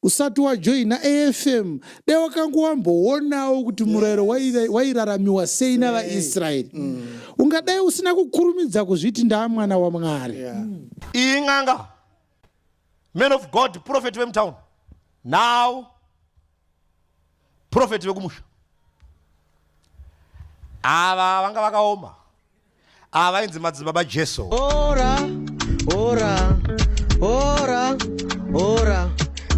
usati wajoina AFM dai wakangowamboonawo kuti murayiro wairaramiwa sei navaIsraeri ungadai usina kukurumidza kuzviti ndaa mwana waMwari. Inganga, men of God, prophet wemtown, now prophet wekumusha. Ava vanga vakaoma. Vainzi Madzibaba Jesu. Ora.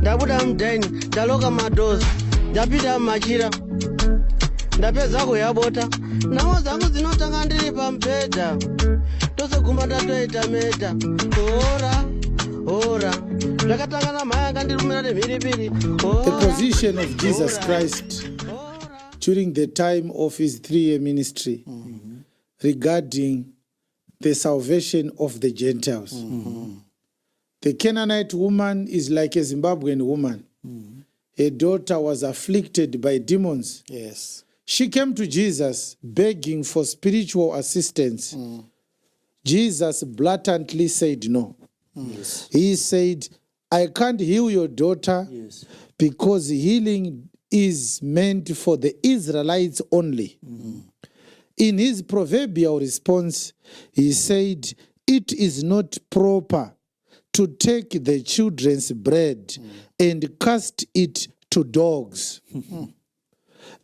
Ndabuda mdeni, ndaloka madozi, ndapita machira, ndapeza kuyabota, nawo zangu zinotanga ndiri pambeda, tose guma ndatoita meta. Ora, zvakatanga na mhaya kandirumira nemhiripiri. The position of Jesus Christ during the time of his 3-year ministry regarding the salvation of the Gentiles. The Canaanite woman is like a Zimbabwean woman. Her daughter was afflicted by demons. Yes. She came to Jesus begging for spiritual assistance. Jesus blatantly said no. Yes. He said, I can't heal your daughter because healing is meant for the Israelites only. In his proverbial response, he said, it is not proper to take the children's bread and cast it to dogs.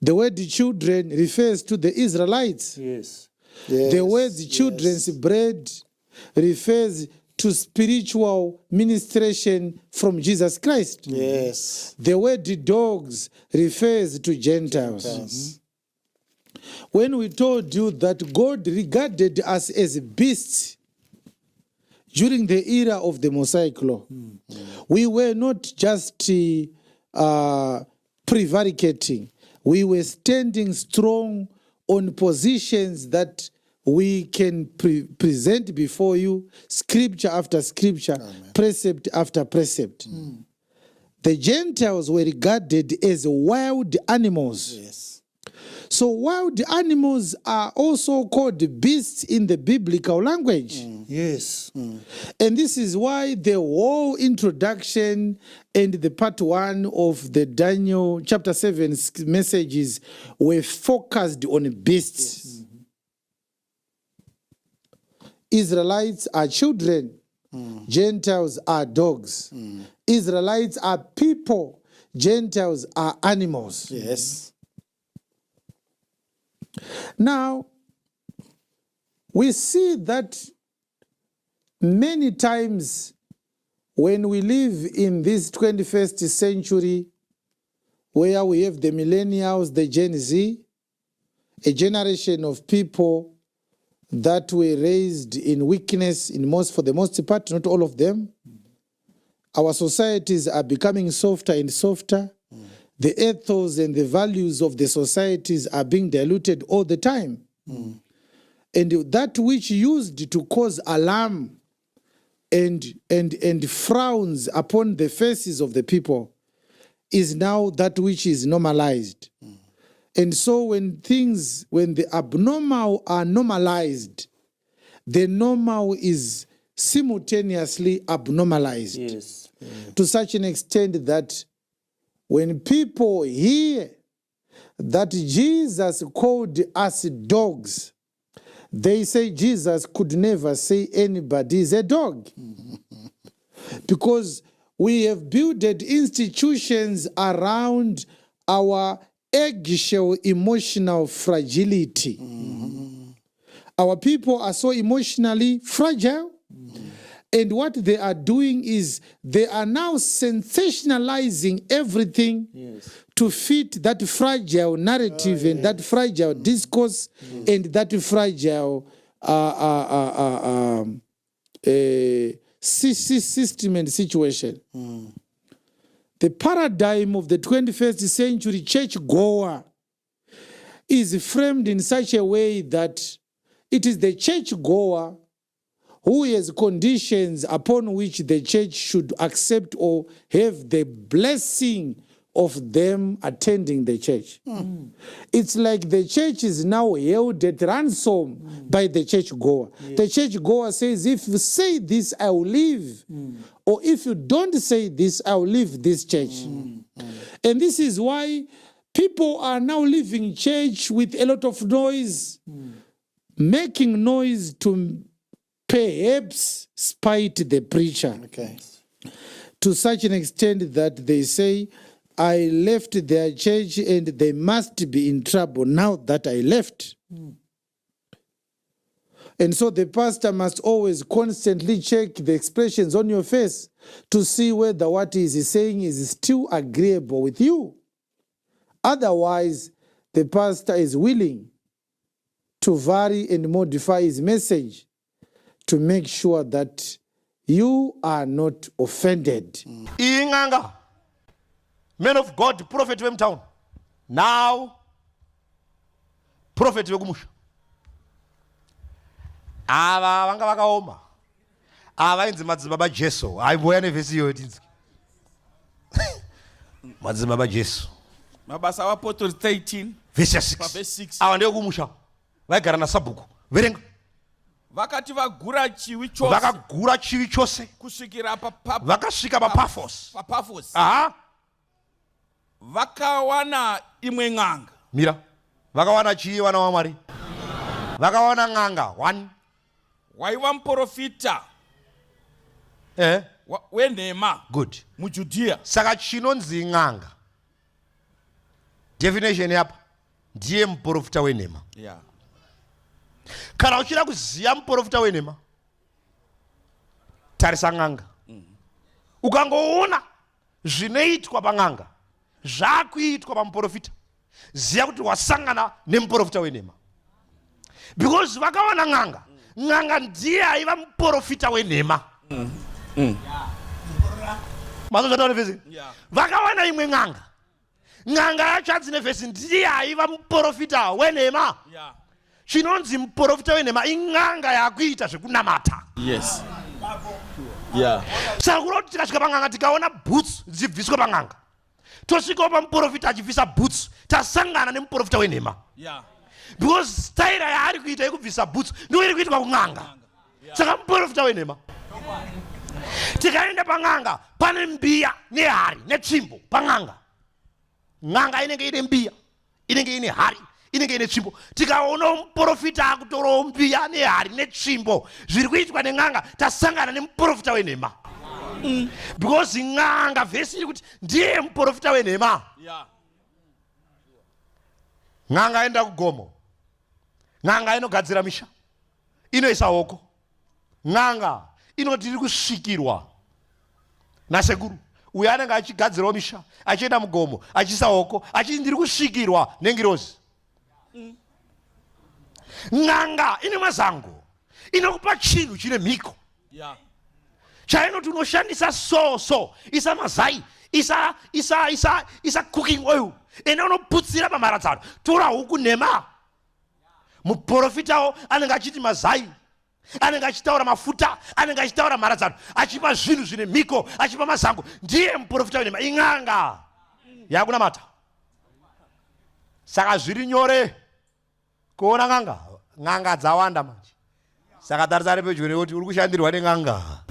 The word children refers to the Israelites. Yes. The word children's bread refers to spiritual ministration from Jesus Christ. Yes. The word dogs refers to Gentiles. When we told you that God regarded us as beasts during the era of the Mosaic law, we were not just prevaricating. We were standing strong on positions that we can present before you, scripture after scripture, precept after precept. The Gentiles were regarded as wild animals. Yes. So wild animals are also called beasts in the biblical language. Yes. And this is why the whole introduction and the part 1 of the Daniel chapter 7 messages were focused on beasts. Israelites are children. Gentiles are dogs. Israelites are people. Gentiles are animals. Yes. Now, we see that many times when we live in this 21st century, where we have the millennials, the Gen Z, a generation of people that were raised in weakness for the most part, not all of them. Our societies are becoming softer and softer. The ethos and the values of the societies are being diluted all the time. And that which used to cause alarm and frowns upon the faces of the people is now that which is normalized. And so when the abnormal are normalized, the normal is simultaneously abnormalized. Yes. To such an extent that when people hear that Jesus called us dogs, they say Jesus could never say anybody is a dog. Because we have built institutions around our eggshell emotional fragility. Our people are so emotionally fragile. And what they are doing is they are now sensationalizing everything to fit that fragile narrative and that fragile discourse and that fragile system and situation. The paradigm of the 21st century church-goer is framed in such a way that it is the church-goer who has conditions upon which the church should accept or have the blessing of them attending the church. It's like the church is now held at ransom by the churchgoer. The churchgoer says, if you say this, I will leave. Or if you don't say this, I will leave this church. And this is why people are now leaving church with a lot of noise, making noise to perhaps spite the preacher. Okay. To such an extent that they say, I left their church and they must be in trouble now that I left. And so the pastor must always constantly check the expressions on your face to see whether what he is saying is still agreeable with you. Otherwise, the pastor is willing to vary and modify his message to make sure that you are not offended. Inganga, men of God, prophet of town. Now, prophet of Gumusha. Ava vanga vakaoma. Vainzi Madzibaba Jesu. Aiboya nevesi yotinzi. Madzibaba Jesu. Mabasa waPortal 13 verse 6. Awa ndio Gumusha. Vaigara na sabhuku. Verenga. Vakati vagura chiwi chose. Vakagura chiwi chose. Kusvikira vakasvika paPaphos. paPaphos. Aha. Vakawana imwe ng'anga. Mira. Vakawana chii vana vaMwari. Vakawana ng'anga 1. Waiva muprofita. Wenhema. Good. MuJudea. Saka chinonzi ng'anga. Definition yapa. Ndiye muprofita wenhema. Yeah. Kana uchida kuziya muprofita wenhema, tarisa ng'anga. Ukangoona zvinoitwa pang'anga zvakuitwa pamuprofita, ziya kuti wasangana nemuprofita wenhema. Because vakawana ng'anga, ng'anga ndiye aiva muprofita wenhema. Mazozvataura vhesi. Vakawana imwe ng'anga, ng'anga yacho hadzine vhesi, ndiye aiva muprofita wenhema. Chinonzi muprofita wenhema ing'anga yakuita zvekunamata. Yes. Yeah. Saka kuti tikasvika pang'anga tikaona boots dzibviswa pang'anga, tosvikawo pamuprofita achibvisa boots, tasangana nemuprofita wenhema. Yeah. Because style yaari kuita yekubvisa boots ndiyo iri kuitwa kung'anga. Saka muprofita wenhema. Tikaenda pang'anga pane mbiya nehari netsvimbo pang'anga. Ng'anga inenge ine mbiya, inenge ine hari, inenge ine tsvimbo. Tikaona muprofita akutorawo mbiya nehari netsvimbo zviri kuitwa neng'anga, tasangana nemuprofita wenhema. Because ng'anga vhesi iri kuti ndiye muprofita wenhema. Ng'anga aenda kugomo, ng'anga inogadzira misha, inoisa hoko. Ng'anga inoti iri kusvikirwa nasekuru uyo anenge achigadzirawo misha, achienda mugomo, achiisa hoko, achiti ndiri kusvikirwa nengirozi. Ng'anga ine mazango, inokupa chinhu chine mhiko. Chainoti unoshandisa so isa mazai, isa cooking oil, ene unoputsira pamharadzano, tora huku nhema. Muprofitawo anenge achiti mazai, anenge achitaura mafuta, anenge achitaura mharadzano, achipa zvinhu zvine mhiko, achipa mazango. Ndiye muprofita wenhema, ing'anga yakunamata. Saka zviri nyore kuona ng'anga dzawanda manje. Saka tarisare pedyo nekuti uri kushandirwa neng'anga.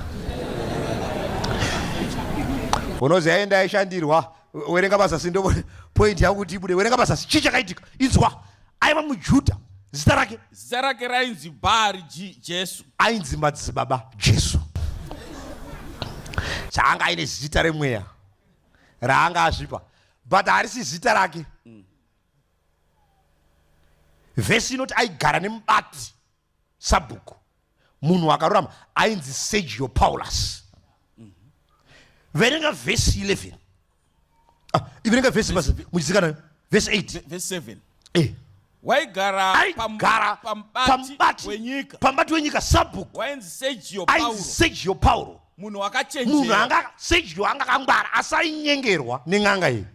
Unozi aenda aishandirwa, werenga pazasi ndo point yakuti ibude. Werenga pazasi, chii chakaitika? Inzwa, aiva muJudha, zita rake rainzi Bhari Jesu. Ainzi Madzibaba Jesu. Chaanga aine zita remweya raanga azvipa, but harisi zita rake. Vhesi inoti aigara nemubati sabhuku, munhu akarurama, ainzi Sergio Paulus. Verenga vhesi 11. Iverenga vhesi muchizikana vhesi 8. Verse 7. Waigara pambati wenyika sabhuku, wainzi Sergio Paulo. Munhu akachenjera. Sergio anga kangwara, asainyengerwa neng'anga iyi.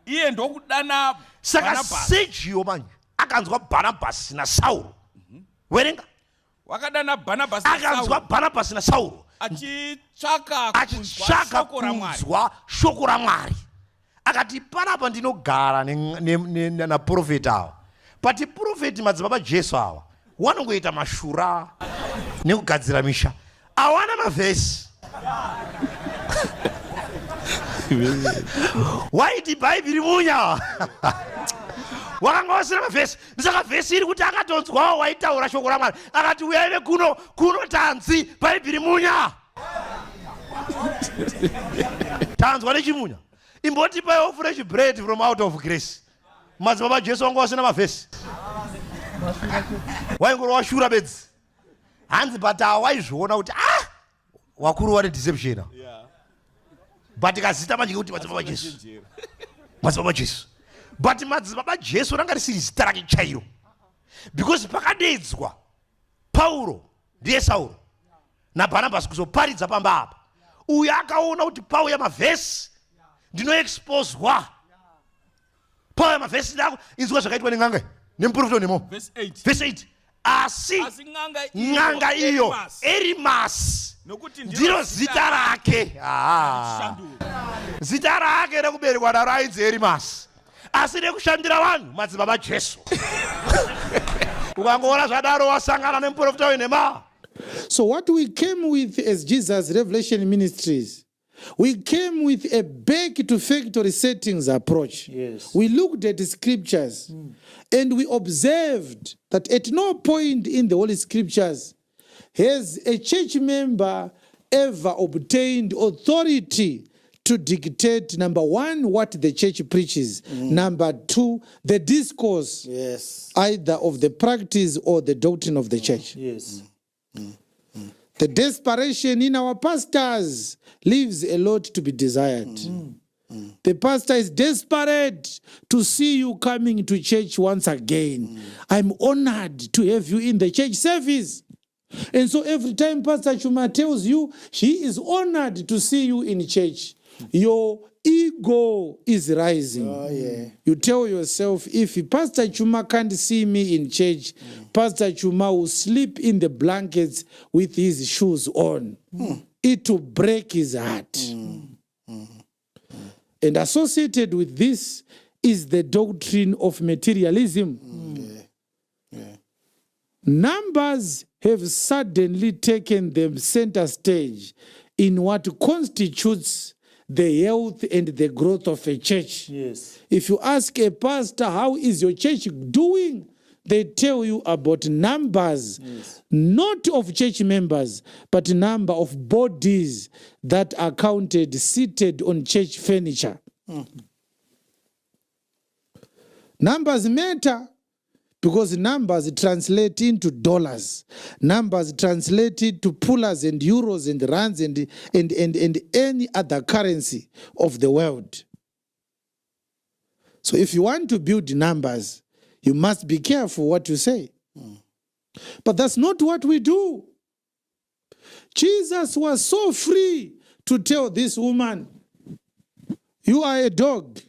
Iye ndokudana saka Sergio manje akanzwa Barnabas na Saulo. Werenga. Wakadana Barnabas na Saulo. Akanzwa Barnabas na Saulo. Achitsvaka kunzwa shoko raMwari. akati panapa ndinogara naprofeti awa, pati profeti Madzibaba Jesu awa wanongoita mashura nekugadzira misha, awana mavhesi. Waiti bhaibheri munya wakanga wasina mavhesi. Ndisaka vhesi iri kuti akatonzwawo waitaura shoko raMwari akati uyai kuno tanzi bhaibheri munya. Tanzwa nechimunya imboti paiwo fresh bread from out of grace. Madzibaba Jesu wanga wasina mavhesi, waingoro washura bedzi hanzi, but waizviona kuti wakuru wari deception. But ikazita manje kuti Madzibaba Jesu, Madzibaba Jesu, but Madzibaba Jesu ranga risiri zita rake chairo, because pakadedzwa Paulo ndiye Saulo naBhanabhasi kuzoparidza pamba apa, uyu akaona kuti pauya mavhesi ndinoexposwa, pauya mavhesi ndako inzwa zvakaitwa nen'anga nemuprofita nemo. Verse 8, asi n'anga iyo Erimasi ndiro zita rake. Zita rake rekuberekwa naro ainzi Erimasi, asi rekushandira vanhu Madzibaba Jesu. Ukangoona zvadaro wasangana nemuprofita wenhema. So what we came with as Jesus Revelation Ministries, we came with a back to factory settings approach. Yes. We looked at the scriptures and we observed that at no point in the Holy Scriptures has a church member ever obtained authority to dictate, number one, what the church preaches, number two, the discourse, Yes. either of the practice or the doctrine of the church. Yes. The desperation in our pastors leaves a lot to be desired. The pastor is desperate to see you coming to church once again. I'm honored to have you in the church service. And so every time Pastor Chuma tells you, she is honored to see you in church, your ego is rising. Oh, yeah. You tell yourself, if Pastor Chuma can't see me in church, Pastor Chuma will sleep in the blankets with his shoes on. It will break his heart. And associated with this is the doctrine of materialism. Numbers have suddenly taken the center stage in what constitutes the health and the growth of a church. Yes. If you ask a pastor, how is your church doing? They tell you about numbers, not of church members, but number of bodies that are counted seated on church furniture. Numbers matter because numbers translate into dollars. Numbers translate into pullers and euros and rands and any other currency of the world. So if you want to build numbers, you must be careful what you say. But that's not what we do. Jesus was so free to tell this woman, you are a dog.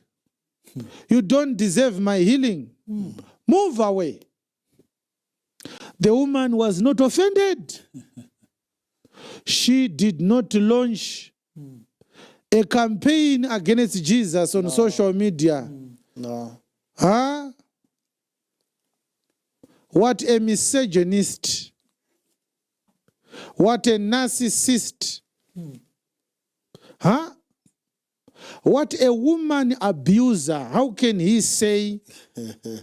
You don't deserve my healing. Move away. The woman was not offended. She did not launch a campaign against Jesus on social media. No. Huh? What a misogynist. What a narcissist. Huh? What a woman abuser. How can he say,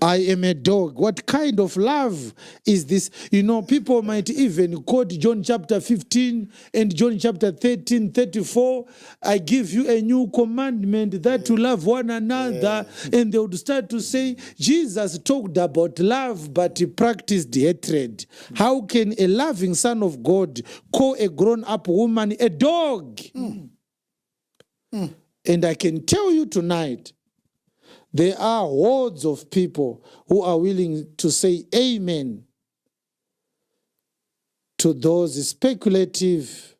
I am a dog? What kind of love is this? You know, people might even quote John chapter 15 and John chapter 13, 34. I give you a new commandment that to love one another. And they would start to say, Jesus talked about love, but he practiced hatred. How can a loving son of God call a grown-up woman a dog? And I can tell you tonight, there are hordes of people who are willing to say amen to those speculative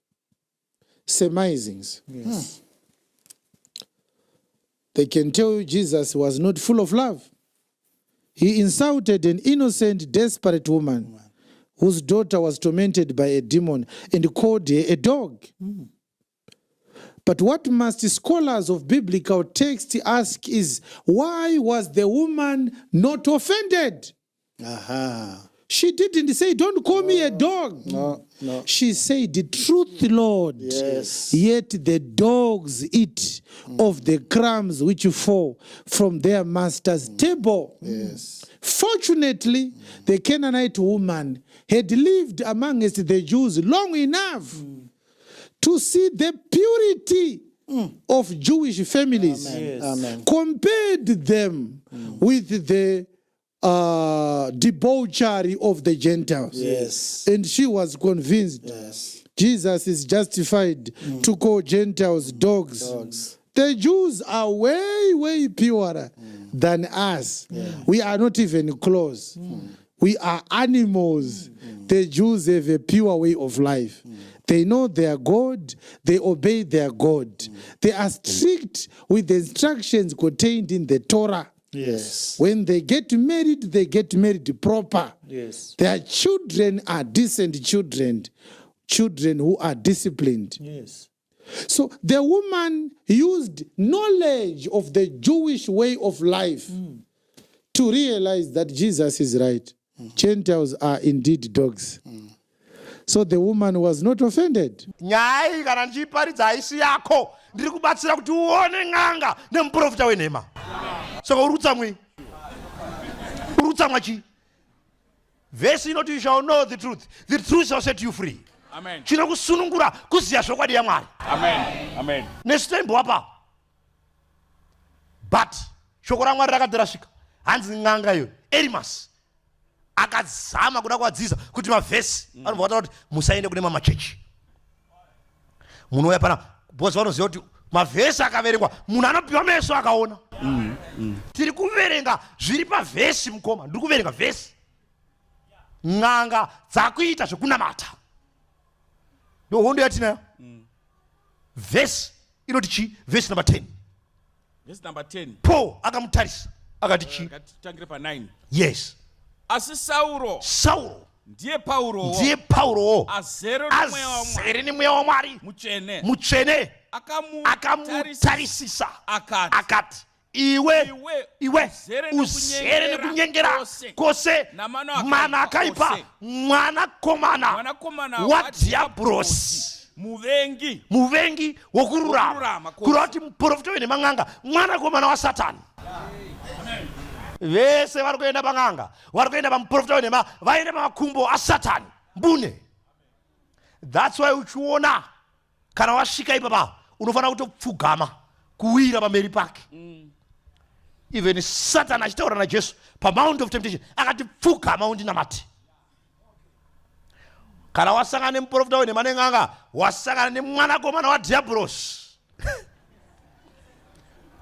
surmisings. Yes. They can tell you Jesus was not full of love. He insulted an innocent, desperate woman whose daughter was tormented by a demon and called her a dog. But what must scholars of biblical text ask is, why was the woman not offended? She didn't say, don't call me a dog. No. She said, truth, Lord. Yes. Yet the dogs eat of the crumbs which fall from their master's table. Yes. Fortunately, the Canaanite woman had lived amongst the Jews long enough to see the purity of Jewish families. Yes. Amen. Compared them with the debauchery of the Gentiles. Yes. And she was convinced Jesus is justified to call Gentiles dogs. The Jews are way, way purer than us. We are not even close. We are animals. The Jews have a pure way of life. They know their God. They obey their God. They are strict with the instructions contained in the Torah. Yes. When they get married proper. Yes. Their children are decent children who are disciplined. Yes. So the woman used knowledge of the Jewish way of life to realize that Jesus is right. Gentiles are indeed dogs. So the woman was not offended. nyaya iyi kana ndichiparidza haisi yako, ndiri kubatsira kuti uone n'anga nemuprofita wenhema. Saka urutsamwi chi vhesi inoti you shall know the truth shall set you free. Amen. Chinokusunungura kuziya zvokwadi yaMwari. Amen. Nesitembo apa. But shoko raMwari rakati rasvika, hanzi n'anga iyo Elimas akazama kuda kuvadzidzisa kuti mavhesi anobva kutaura kuti musaende kune mamachechi. Munouya pana bhozi vanoziva kuti mavhesi akaverengwa munhu anopiwa meso akaona. Tiri kuverenga zviri pavhesi mukoma, ndiri kuverenga vhesi. N'anga dzakuita zvekunamata. Ndohondo yatinayo. Vhesi inoti chi? Vhesi number 10. Verse number 10. Paul akamutarisa akati chi? Tangire pa 9. Yes. Asi Sauro ndiye Paulo azere nemweya waMwari mutsvene akamutarisisa akati iwe uzere nekunyengera kwose, mana akaipa, mwanakomana wadhiabhurosi, muvengi wokururama, kureva kuti muprofita wenemang'anga mwanakomana waSatani. Vese vari kuenda pang'anga, vari kuenda pamuprofita wenhema, vaende pamakumbo aSatani mbune. That's why uchiona kana wasvika ipapa unofanira kutopfugama kuwira pamberi pake. Even Satan achitaura naJesu paMount of Temptation akati pfugama undinamate. Kana wasangana nemuprofita wenhema nen'anga, wasangana nemwanakomana wadhiabhurosi.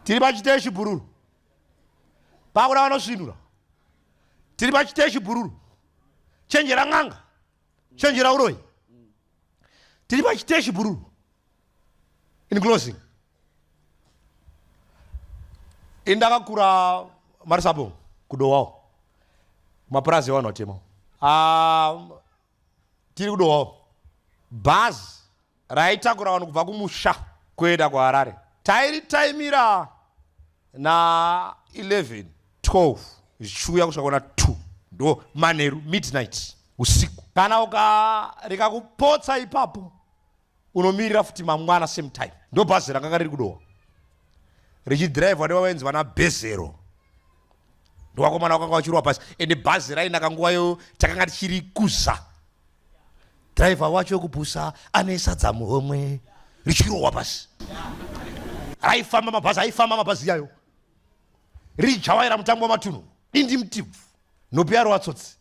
Tiri pachiteyo chibhururu pakuda vanosvinura. Tiri pachiteyo chibhururu, chenjera n'anga, chenjera uroyi. Tiri pachiteyo chibhururu. In closing, indakakura marisapo kudowawo mapurazi evanotemo. Tiri kudowawo bhazi raitakura vanhu kubva kumusha kuenda kuHarare tairitaimira na 11, 12 zvichiuya kusvika kuna 2 ndo manheru, midnight, usiku. Kana ukareka kupotsa ipapo unomirira futi mangwana same time. Ndo bhazi rakanga riri kudowa richidhiraivhwa nevaenzi vana Bezero, ndovakomana vakanga vachirwa pasi. Ende bhazi rainaka nguvayo takanga tichiri kuza, dhiraivha wacho wekubhusa ane sadza muhomwe richirohwa pasi. Raifamba mabhazi, aifamba mabhazi yayo rijawaira mutambo wamatunhu, dindi mutibvu, nhope yaro watsotsi.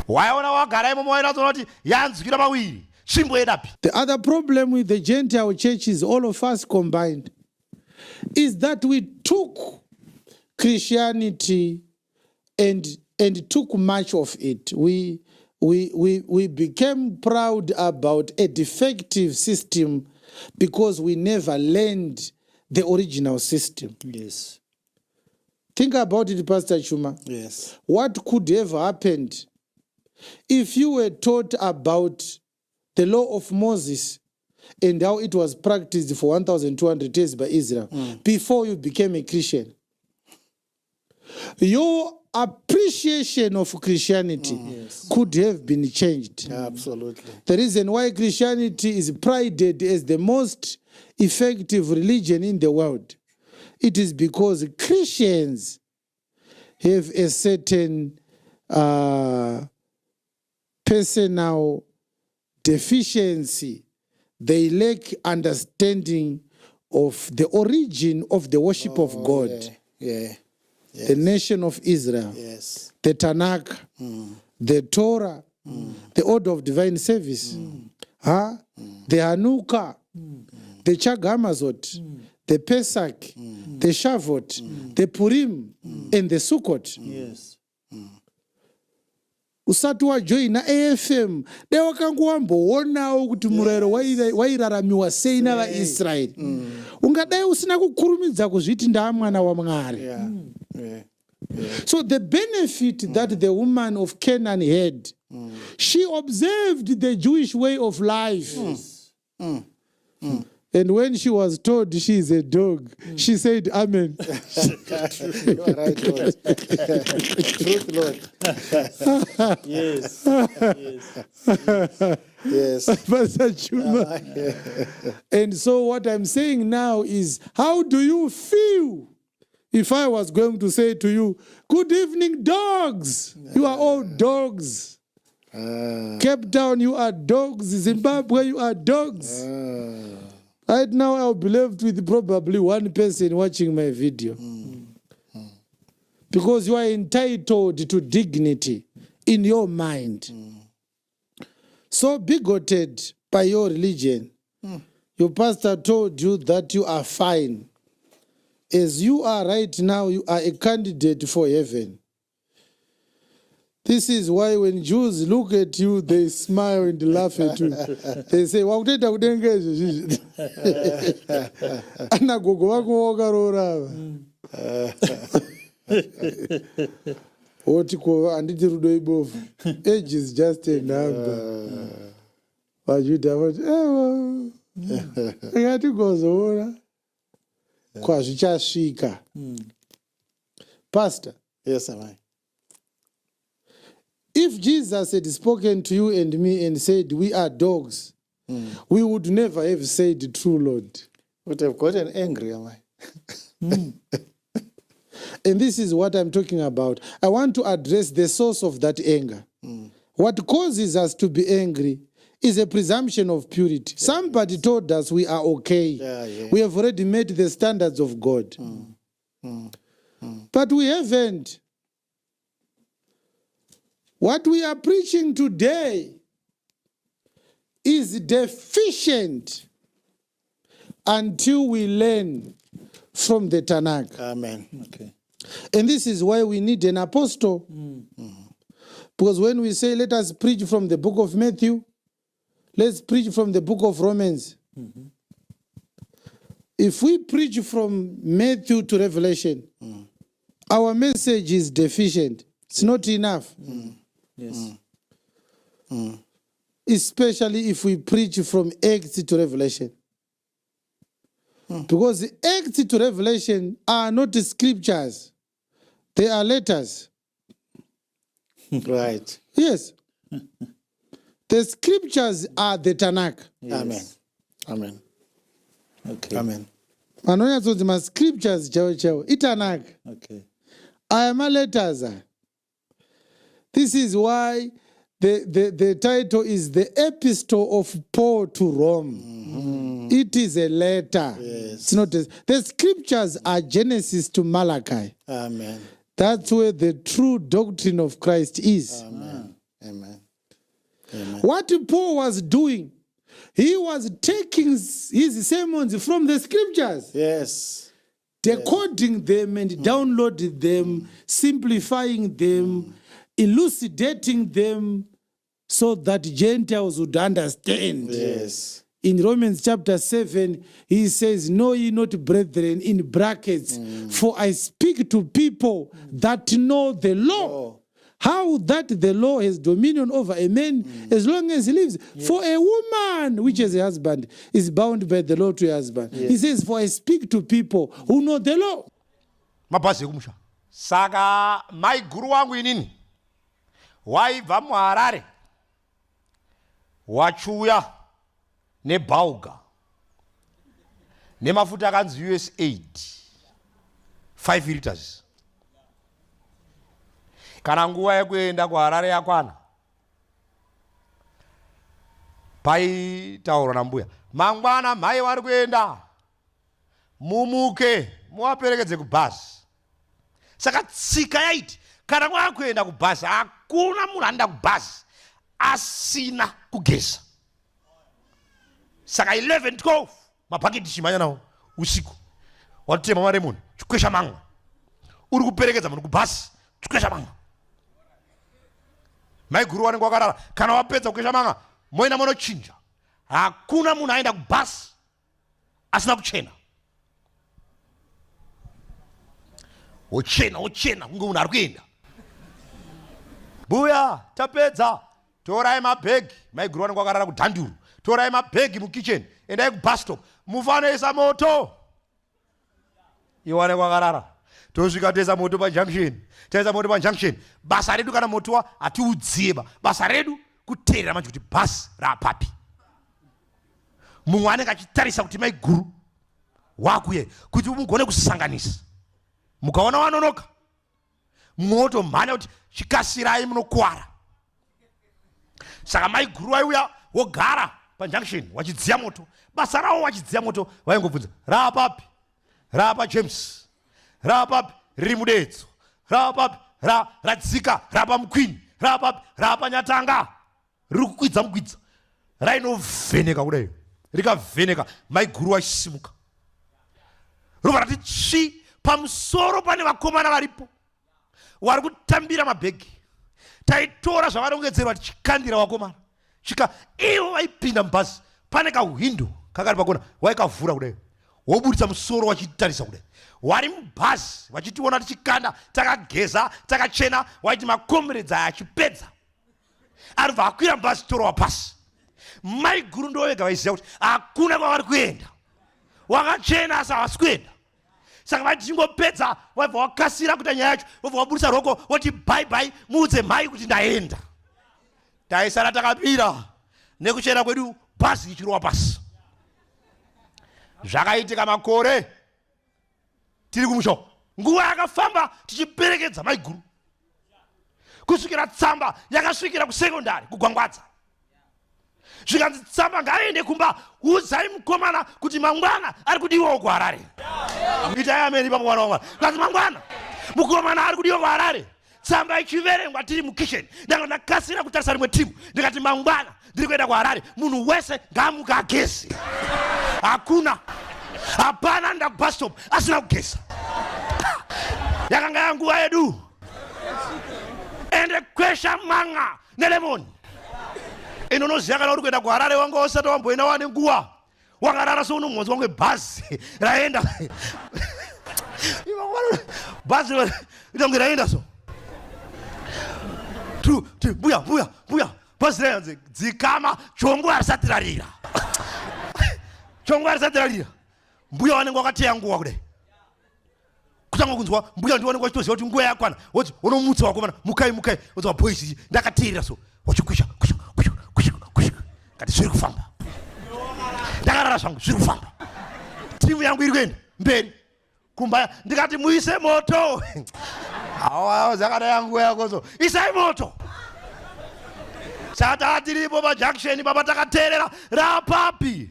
Waiona wagara imomo wainatsoona kuti yanzwira mawiri, tsvimbo yedapi. The other problem with the Gentile churches, all of us combined, is that we took Christianity and took much of it. We became proud about a defective system because we never learned the original system. Yes. Think about it, Pastor Chuma. Yes. What could have happened if you were taught about the law of Moses and how it was practiced for 1,200 years by Israel before you became a Christian. Your appreciation of Christianity could have been changed. Absolutely. The reason why Christianity is prided as the most effective religion in the world, it is because Christians have a certain personal deficiency. They lack understanding of the origin of the worship of God. Yeah. The nation of Israel, Yes. the Tanakh, the Torah, the order of divine service, the Hanukkah, the Chagamazot, the Pesach, the Shavuot, the Purim, and the Sukkot. Yes. Usati wajoina AFM dewakangowambowonawo kuti murayiro wairaramiwa sei navaisraeri ungadai usina kukurumidza kuzviti ndaamwana waMwari. So the benefit that the woman of Canaan had, she observed the Jewish way of life. And when she was told she is a dog, she said, Amen. You are right, Lord. Truth, Lord. Yes. Yes. Pastor Chuma. And so what I'm saying now is, how do you feel if I was going to say to you, good evening, dogs? You are all dogs. Cape Town, you are dogs. Zimbabwe, you are dogs. Right now, I'll be left with probably one person watching my video. Because you are entitled to dignity in your mind. So bigoted by your religion, your pastor told you that you are fine. As you are right now, you are a candidate for heaven. This is why when Jews look at you, they smile and laugh at you. They say, "Wakuteta kudengezo zvizi." Ana gogo wako wakarora. Oti ko anditi rudo ibovu. Age is just a number. Vajuda vati, ewa. Ngati gozoora. Kwazvichasvika. Pastor. Yes, am I. If Jesus had spoken to you and me and said, we are dogs, we would never have said, true Lord. Would have gotten angry, am I? And this is what I'm talking about. I want to address the source of that anger. What causes us to be angry is a presumption of purity. Somebody told us we are okay. We have already met the standards of God. But we haven't. What we are preaching today is deficient until we learn from the Tanakh. Amen. Okay. And this is why we need an apostle. Because when we say, let us preach from the book of Matthew, let's preach from the book of Romans. If we preach from Matthew to Revelation, our message is deficient. It's not enough. Yes. Especially if we preach from Acts to Revelation. Because the Acts to Revelation are not scriptures. They are letters. Right. Yes. The scriptures are the Tanakh. Yes. Amen. Okay. Amen. Anonyatsozi ma scriptures chao itanakh. Okay. I am a letters. This is why the title is the Epistle of Paul to Rome. It is a letter. Yes. It's not the scriptures are Genesis to Malachi. Amen. That's where the true doctrine of Christ is. Amen. Amen. Amen. What Paul was doing, he was taking his sermons from the scriptures. Yes. Decoding them and downloading them, simplifying them, elucidating them so that Gentiles would understand. Yes. In Romans chapter 7, he says, know ye not, brethren, in brackets, for I speak to people that know the law, how that the law has dominion over a man as long as he lives. Yes. For a woman which has a husband is bound by the law to a husband. Yes. He says, for I speak to people who know the law. Mabasi kumusha. Saka mai guru wangu inini. Waibva muHarare. Wachuya nebauga. Nemafuta akanzi US8. 5 liters. Kana nguva yekuenda kuHarare yakwana. Paitaurwa nambuya. Mangwana mai vari kuenda. Mumuke muvaperekedze kubhazi. Saka tsika yaiti kana kwakuenda kubhazi hakuna munhu anoenda kubhazi asina kugeza. Saka 11-12 mabhaketi chimanya nawo usiku. Watema maremoni chikwesha mangwa. Uri kuperekedza munhu kubhazi chikwesha mangwa. Mai guru wanenge wakarara kana wapedza kukwesha mangwa moina munochinja. Hakuna munhu aenda kubhazi asina kuchena. Ochena kunge munhu ari kuenda. Buya tapedza. Torai mabhegi. Mai guru wanenge wakarara kudhanduru. Torai mabhegi mukitchen. Endai kubus stop. Mufanoisa moto. Iwo wanenge wakarara. Tosvika toisa moto pajunction. Taisa moto pajunction. Basa redu kana moto hatiudzieba. Basa redu kuteerera manje kuti bhazi raapapi. Mumwe anenge achitarisa kuti mai guru wakuye kuti mugone kusanganisa. Mukaona wanonoka moto mhanya kuti chikasirai munokwara. Saka mai guru waiuya wogara pajunction wachidziya moto. Basa rawo wachidziya moto vaingobvunza raapapi? Raapa James. Raapapi? Riri mudedzo. Raapapi? Radzika. Raapa mukwini. Raapapi? Raapa Nyatanga. Riri kukwidza mukwidza. Rainovheneka kudai. Rikavheneka mai guru wachisimuka. Ropa rati tsvi. Pamusoro pane vakomana varipo vari kutambira mabhegi. Taitora zvavarongedzerwa tichikandira vakomana. Chika ivo vaipinda mubhazi. Pane kahwindo kakari pakona waikavhura kudai. Woburitsa musoro wachitarisa kudai. Wari mubhazi vachitiona tichikanda takageza takachena. Waiti makomredza aya achipedza aribva akwira mubhazi torowa pasi. Mai guru ndo vega vaiziva kuti hakuna kwavari kuenda. Wakachena asi havasi kuenda. Saka vachingopedza wabva wakasira kuita nyaya yacho. Wabva waburisa roko woti bye bye muudze mai kuti ndaenda. Taisara takapira nekuchena kwedu bhazi ichirowa pasi. Zvakaitika makore tiri kumusha. Nguva yakafamba tichiperekedza mai guru. Kusvikira tsamba yakasvikira kusekondari kugwangwadza. Zvikanzi tsamba ngaaende kumba udzai mukomana kuti mangwana ari kudiwawo kuHarare. Itai ameni papo mwana wamwana. Kuti mangwana mukomana ari kudiwa kuHarare. Tsamba ichiverengwa tiri mukitchen. Ndakasira kutarisa rimwe timu. Ndikati mangwana ndiri kuenda kuHarare. Munhu wese ngaamuke ageze. Hakuna. Hapana nda bus stop asina kugeza. Yakanga yanguva yedu. Ende kwesha manga nelemoni. Inonoziva kana uri kuenda kuHarare wanga usati wamboenda wane nguva. Wakarara sounongonzi wangu bhazi raenda. Bhazi itange raenda so. Buya. Bhazi raenda dzikama chongo harisati rarira. Chongo harisati rarira. Mbuya wanenge wakateya nguva kudai. Kutanga kunzwa mbuya ndiwo wanenge wachitoziva kuti nguva yakwana. Woti unomutsa wakomana mukai. Woti boys ndakateerera so. Wachikwisha. Kati zviri kufamba. Ndakarara zvangu zviri kufamba. Timu yangu iri kuenda mberi. Kumbaya ndikati muise moto. Hawa zakada yangu yako so. Isai moto. Saka tiripo pajunction baba takateerera rapapi.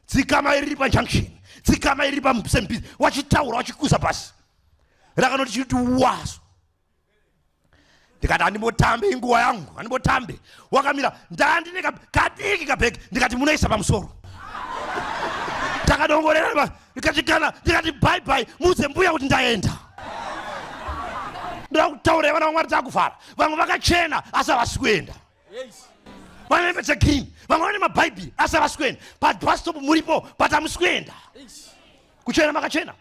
Dzikama iri pajunction. Dzikama iri paMsembizi. Wachitaura wachikuza pasi. Rakanoti chiti waso. Ndikati handimbotambe nguva yangu, handimbotambe. Wakamira ndandine kadiki kabhegi ndikati munoisa pamusoro. Takadongorera ndikachikana ndikati bye bye muudze mbuya kuti ndaenda. Ndoda kutaura vana vaMwari takufara. Vamwe vakachena asi havasi kuenda. Vamwe vapedza green, vamwe vane mabhaibheri asi havasi kuenda. Pabus stop muripo but hamusi kuenda. Kuchena makachena.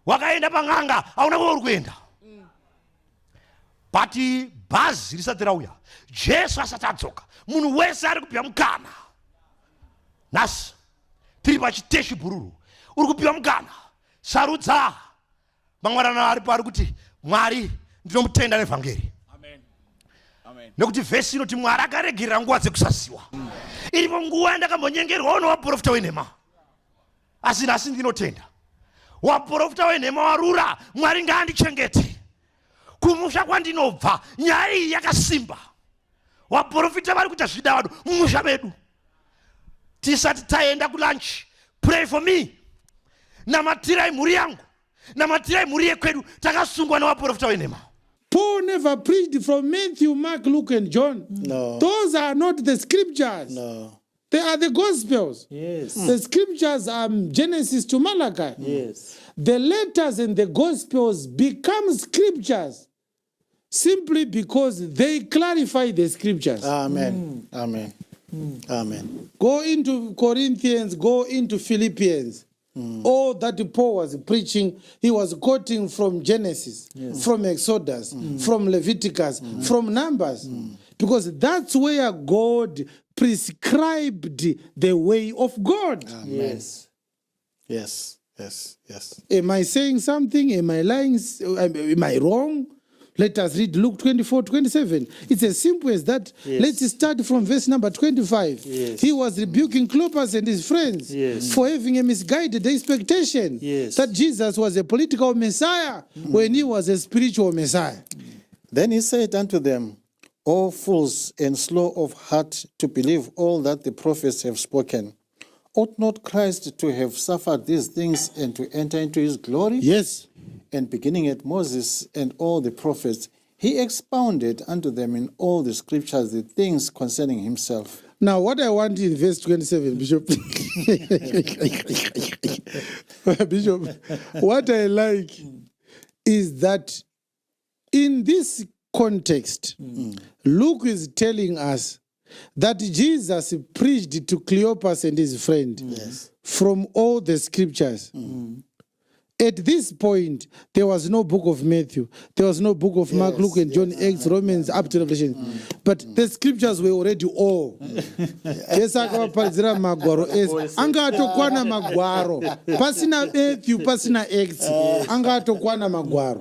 Wakaenda pang'anga hauna kwauri kuenda. But bhazi risati rauya, Jesu asati adzoka, munhu wese ari kupiwa mukana. Nhasi tiri pachiteshi bhururu, uri kupiwa mukana. Sarudza mangwanana aripo ari kuti Mwari ndinomutenda nevhangeri. Nekuti vhesi inoti Mwari akaregerera nguva dzekusasiwa. Iripo nguva yandakambonyengerwawo nowaprofita wenhema, asi nhasi ndinotenda waprofita wenhema warura. Mwari ngaandichengete. Kumusha kwandinobva nyaya iyi yakasimba. Waprofita vari kuita zvidavado mumusha medu. Tisati taenda kulunch, pray for me. Namatirai mhuri yangu, namatirai mhuri yekwedu, takasungwa newaprofita wenhema. Paul never preached from Matthew, Mark, Luke, and John. No. Those are not the scriptures. No. They are the Gospels. Yes. The scriptures are Genesis to Malachi. Yes. The letters and the Gospels become scriptures simply because they clarify the scriptures. Amen. Amen. Amen. Go into Corinthians, go into Philippians. All that Paul was preaching, he was quoting from Genesis, from Exodus, from Leviticus, from Numbers. Because that's where God prescribed the way of God. Yes. Yes. Yes. Yes. Am I saying something? Am I lying? Am I wrong? Let us read Luke 24:27. It's as simple as that. Yes. Let's start from verse number 25. Yes. He was rebuking Cleopas and his friends for having a misguided expectation that Jesus was a political Messiah when he was a spiritual Messiah. Then he said unto them, O fools and slow of heart to believe all that the prophets have spoken. Ought not Christ to have suffered these things and to enter into his glory? Yes. And beginning at Moses and all the prophets, he expounded unto them in all the scriptures the things concerning himself. Now, what I want in verse 27, Bishop, Bishop, what I like is that in this context, Luke is telling us that Jesus preached to Cleopas and his friend from all the scriptures. At this point, there was no book of Matthew. There was no book of Mark, Luke, and John, Acts, Romans, up to Revelation. But the scriptures were already all. Yes, akavaparidzira magwaro ese. Anga atokwana magwaro. Pasina Matthew, pasina Acts. Anga atokwana magwaro.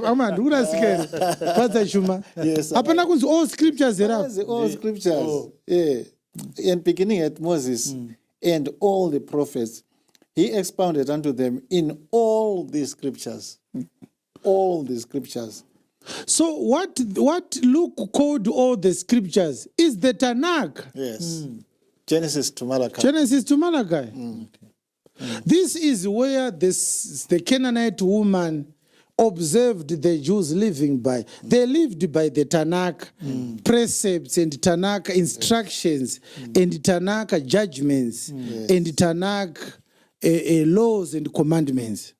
Amandura sikere. Pastor Shuma. Yes. Apana kunzi all scriptures era. All scriptures. Yeah. And beginning at Moses and all the prophets, he expounded unto them in all the scriptures. All the scriptures. So what Luke called all the scriptures is the Tanakh. Yes. Genesis to Malachi. Genesis to Malachi. This is where the Canaanite woman observed the Jews living by. They lived by the Tanakh precepts and Tanakh instructions and Tanakh judgments and Tanakh laws and commandments.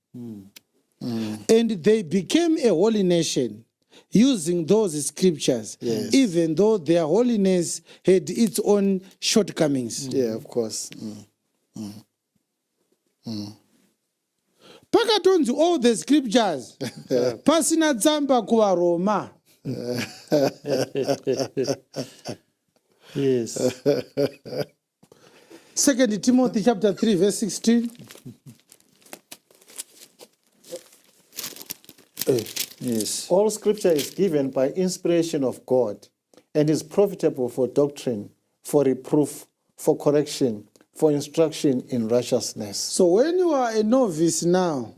And they became a holy nation using those scriptures, even though their holiness had its own shortcomings. Yeah, of course. Pakatonzi all the scriptures. Pasina tsamba kuva Roma. Yes. 2 Timothy chapter 3 verse 16. Yes. All scripture is given by inspiration of God and is profitable for doctrine, for reproof, for correction, for instruction in righteousness. So when you are a novice now,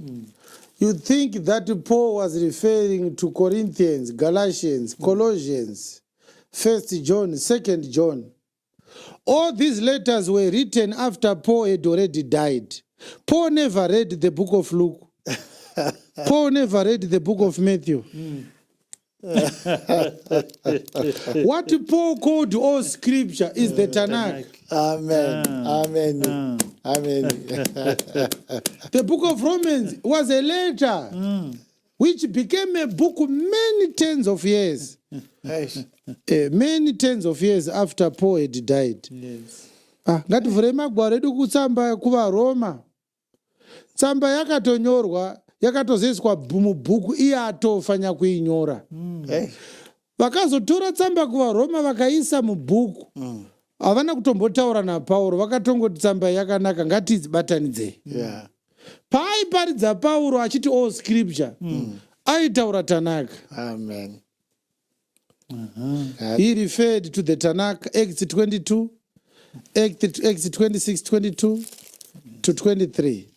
you think that Paul was referring to Corinthians, Galatians, Colossians, 1 John, 2 John. All these letters were written after Paul had already died. Paul never read the book of Luke. Paul never read the book of Matthew. What Paul called all scripture is the Tanakh. Amen. Amen. Amen. The book of Romans was a letter which became a book many tens of years. Many tens of years after Paul had died. Yes. Ngativhure magwaro edu kutsamba kuva Roma. Tsamba yakatonyorwa yakatozoiswa mubhuku iye atofanya kuinyora. Vakazotora tsamba kuvaroma vakaisa mubhuku. Havana kutombotaura naPauro, vakatongoti tsamba yakanaka ngatidzibatanidzei. Paaiparidza Pauro achiti scripture, aitaura Tanakh. Amen. He referred to the Tanakh, Acts 22, Acts 26, 22 to 23.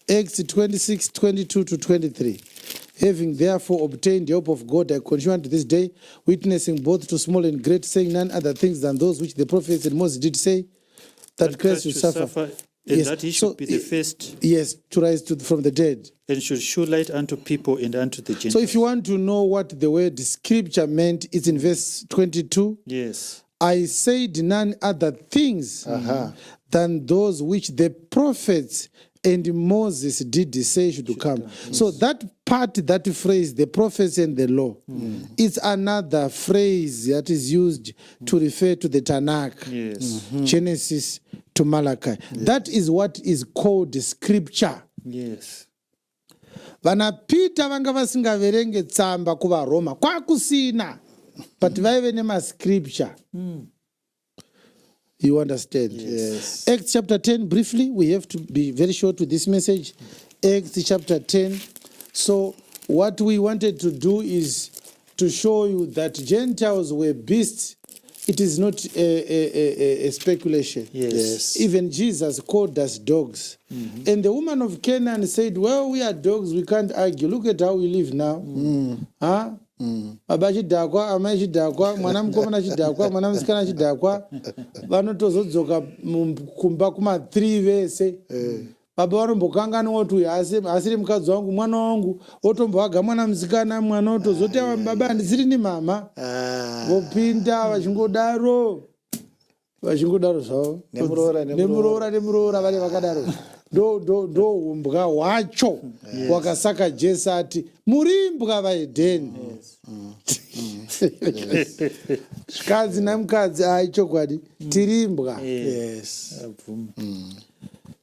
Acts 26, 22 to 23. Having therefore obtained the help of God, I continue unto this day, witnessing both to small and great, saying none other things than those which the prophets and Moses did say, that Christ should suffer. And that he should be the first. Yes, to rise from the dead. And should show light unto people and unto the Gentiles. So if you want to know what the word scripture meant, it's in verse 22. Yes. I said none other things than those which the prophets and Moses did say should come. Yes. So that part, that phrase, the prophets and the law, is another phrase that is used to refer to the Tanakh. Yes. Genesis to Malachi. Yes. That is what is called scripture. Yes. Vana Peter vanga vasingaverenge tsamba kuvaroma kwakusina, but vaive nemascripture. You understand? Yes. Acts chapter 10, briefly, we have to be very short with this message. Acts chapter 10. So what we wanted to do is to show you that Gentiles were beasts. It is not a speculation. Yes. Even Jesus called us dogs. And the woman of Canaan said, well, we are dogs, we can't argue. Look at how we live now. Huh? Baba chidhakwa, amai chidhakwa, mwana mukomana chidhakwa, mwana musikana chidhakwa, vanotozodzoka kumba kuma-3 vese. Baba vanombokanganwa kuti uyu asiri mukadzi wangu, mwana wangu, otomboaga mwana musikana, mwana otozoti baba handisiri ni mama. Vopinda vachingodaro zvavo. Nemuroora vari vakadaro. Ndo umbwa hwacho wakasaka Jesu ati murimbwa vaedheni. Mukadzi namukadzi aichokwadi tirimbwa.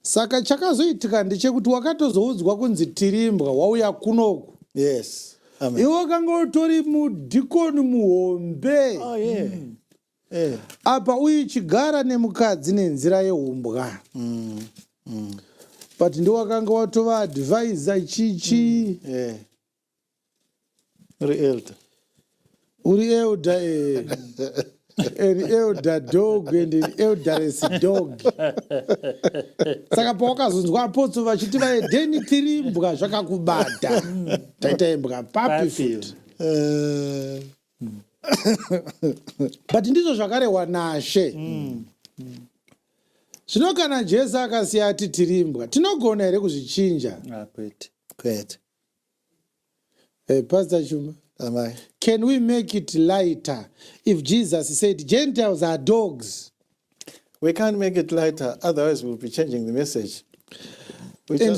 Saka chakazoitika ndechekuti wakatozoudzwa kunzi tirimbwa wauya kunoku. Yes. Amen. Iwe wakanga utori mudhikoni muhombe. Apa uichigara nemukadzi nenzira yeumbwa. But ndiwe wakanga watova advisor chichi. Uri elder. An elder dog and an elderless dog. Saka pawakazonzwa apostoli vachiti vaedheni tirimbwa zvakakubata. Taita imbwa papi futi. But ndizvo zvakarehwa naShe. Zvino kana Jesu akasiya ati tirimbwa, tinogona here kuzvichinja? Kwete. Pastor Chuma. Can we make it lighter if Jesus said Gentiles are dogs? We can't make it lighter, otherwise we'll be changing the message.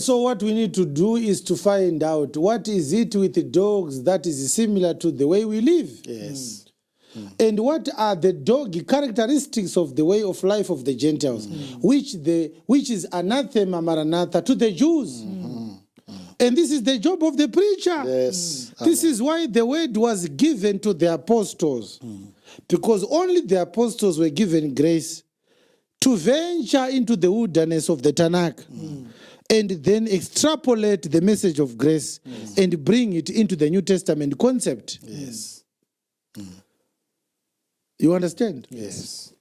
So what we need to do is to find out what is it with the dogs that is similar to the way we live. Yes. And what are the dog characteristics of the way of life of the Gentiles, which is anathema maranatha to the Jews. And this is the job of the preacher. Yes. This is why the word was given to the apostles. Because only the apostles were given grace to venture into the wilderness of the Tanakh and then extrapolate the message of grace and bring it into the New Testament concept. Yes. You understand? Yes.